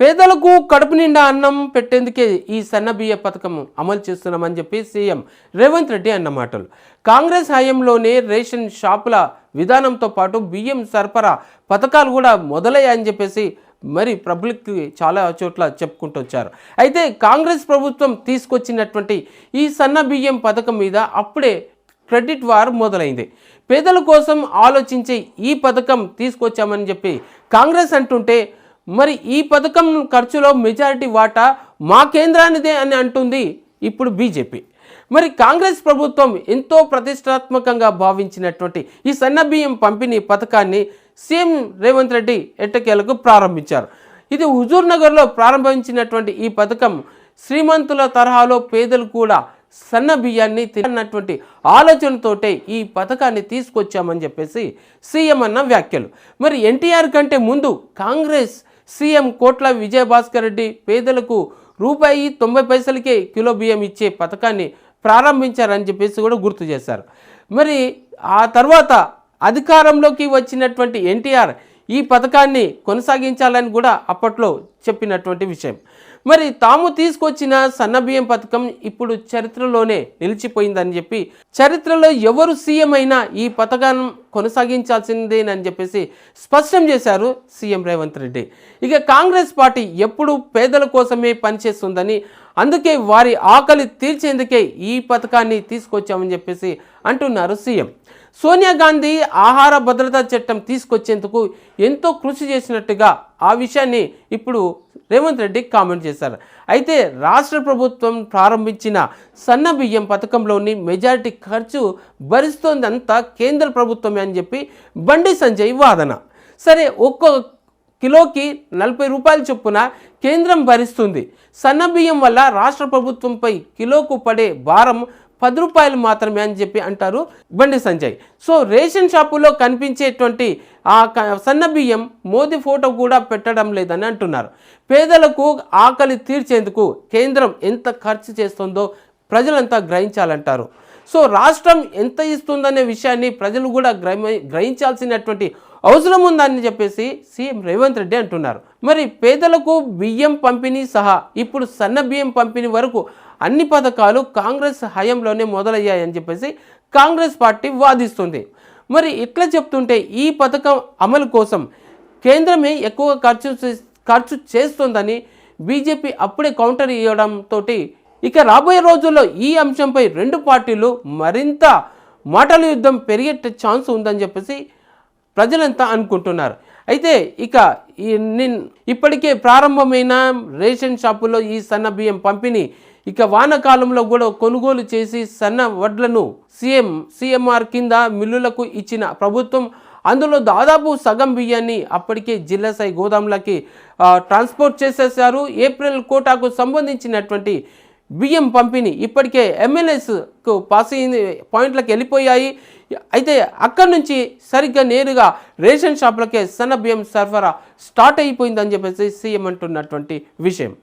పేదలకు కడుపు నిండా అన్నం పెట్టేందుకే ఈ సన్నబియ్య పథకం అమలు చేస్తున్నామని చెప్పి సీఎం రేవంత్ రెడ్డి అన్న మాటలు. కాంగ్రెస్ హయాంలోనే రేషన్ షాపుల విధానంతో పాటు బియ్యం సరఫరా పథకాలు కూడా మొదలయ్యాయని చెప్పేసి మరి పబ్లిక్కి చాలా చోట్ల చెప్పుకుంటూ వచ్చారు. అయితే కాంగ్రెస్ ప్రభుత్వం తీసుకొచ్చినటువంటి ఈ సన్న బియ్యం పథకం మీద అప్పుడే క్రెడిట్ వార్ మొదలైంది. పేదల కోసం ఆలోచించే ఈ పథకం తీసుకొచ్చామని చెప్పి కాంగ్రెస్ అంటుంటే, మరి ఈ పథకం ఖర్చులో మెజారిటీ వాటా మా కేంద్రానిదే అని అంటుంది ఇప్పుడు బీజేపీ. మరి కాంగ్రెస్ ప్రభుత్వం ఎంతో ప్రతిష్టాత్మకంగా భావించినటువంటి ఈ సన్నబియ్యం పంపిణీ పథకాన్ని సీఎం రేవంత్ రెడ్డి ఎట్టకేలకు ప్రారంభించారు. ఇది హుజూర్ నగర్లో ప్రారంభించినటువంటి ఈ పథకం శ్రీమంతుల తరహాలో పేదలు కూడా సన్న బియ్యాన్ని తిన్నటువంటి ఆలోచనతోటే ఈ పథకాన్ని తీసుకొచ్చామని చెప్పేసి సీఎం అన్న వ్యాఖ్యలు. మరి ఎన్టీఆర్ కంటే ముందు కాంగ్రెస్ సీఎం కోట్ల విజయభాస్కర్ రెడ్డి పేదలకు ₹90 కిలో బియ్యం ఇచ్చే పథకాన్ని ప్రారంభించారని చెప్పేసి కూడా గుర్తు చేశారు. మరి ఆ తర్వాత అధికారంలోకి వచ్చినటువంటి ఎన్టీఆర్ ఈ పథకాన్ని కొనసాగించాలని కూడా అప్పట్లో చెప్పినటువంటి విషయం. మరి తాము తీసుకొచ్చిన సన్నబియ్యం పథకం ఇప్పుడు చరిత్రలోనే నిలిచిపోయిందని చెప్పి, చరిత్రలో ఎవరు సీఎం అయినా ఈ పథకాన్ని కొనసాగించాల్సిందేనని చెప్పేసి స్పష్టం చేశారు సీఎం రేవంత్ రెడ్డి. ఇక కాంగ్రెస్ పార్టీ ఎప్పుడు పేదల కోసమే పనిచేస్తుందని, అందుకే వారి ఆకలి తీర్చేందుకే ఈ పథకాన్ని తీసుకొచ్చామని చెప్పేసి అంటున్నారు సీఎం. సోనియా గాంధీ ఆహార భద్రతా చట్టం తీసుకొచ్చేందుకు ఎంతో కృషి చేసినట్టుగా ఆ విషయాన్ని ఇప్పుడు రేవంత్ రెడ్డి కామెంట్ చేశారు. అయితే రాష్ట్ర ప్రభుత్వం ప్రారంభించిన సన్న బియ్యం పథకంలోని మెజారిటీ ఖర్చు భరిస్తోందంతా కేంద్ర ప్రభుత్వమే అని చెప్పి బండి సంజయ్ వాదన. సరే, ఒక్కో కిలోకి ₹40 చొప్పున కేంద్రం భరిస్తుంది. సన్న బియ్యం వల్ల రాష్ట్ర ప్రభుత్వంపై కిలోకు పడే భారం ₹10 మాత్రమే అని చెప్పి అంటారు బండి సంజయ్. సో రేషన్ షాపులో కనిపించేటువంటి ఆ సన్న బియ్యం మోదీ ఫోటో కూడా పెట్టడం లేదని అంటున్నారు. పేదలకు ఆకలి తీర్చేందుకు కేంద్రం ఎంత ఖర్చు చేస్తుందో ప్రజలంతా గ్రహించాలంటారు. సో రాష్ట్రం ఎంత ఇస్తుందనే విషయాన్ని ప్రజలు కూడా గ్రహించాల్సినటువంటి అవసరం ఉందని చెప్పేసి సీఎం రేవంత్ రెడ్డి అంటున్నారు. మరి పేదలకు బియ్యం పంపిణీ సహా ఇప్పుడు సన్న బియ్యం పంపిణీ వరకు అన్ని పథకాలు కాంగ్రెస్ హయాంలోనే మొదలయ్యాయని చెప్పేసి కాంగ్రెస్ పార్టీ వాదిస్తుంది. మరి ఇట్లా చెప్తుంటే ఈ పథకం అమలు కోసం కేంద్రమే ఎక్కువ ఖర్చు చేస్తోందని బీజేపీ అప్పుడే కౌంటర్ ఇవ్వడంతో ఇక రాబోయే రోజుల్లో ఈ అంశంపై రెండు పార్టీలు మరింత మాటల యుద్ధం పెరిగే ఛాన్స్ ఉందని చెప్పేసి ప్రజలంతా అనుకుంటున్నారు. అయితే ఇక ఇప్పటికే ప్రారంభమైన రేషన్ షాపుల్లో ఈ సన్న బియ్యం పంపిణీ ఇక వానాకాలంలో కూడా కొనుగోలు చేసి సన్న వడ్లను సీఎంఆర్ కింద మిల్లులకు ఇచ్చిన ప్రభుత్వం అందులో దాదాపు సగం బియ్యాన్ని అప్పటికే జిల్లా స్థాయి గోదాములకి ట్రాన్స్పోర్ట్ చేసేసారు. ఏప్రిల్ కోటాకు సంబంధించినటువంటి బియ్యం పంపిణీ ఇప్పటికే ఎమ్మెల్యేస్కు పాసింగ్ పాయింట్లకు వెళ్ళిపోయాయి. అయితే అక్కడి నుంచి సరిగ్గా నేరుగా రేషన్ షాపులకే సన్న బియ్యం సరఫరా స్టార్ట్ అయిపోయిందని చెప్పేసి సీఎం అంటున్నటువంటి విషయం.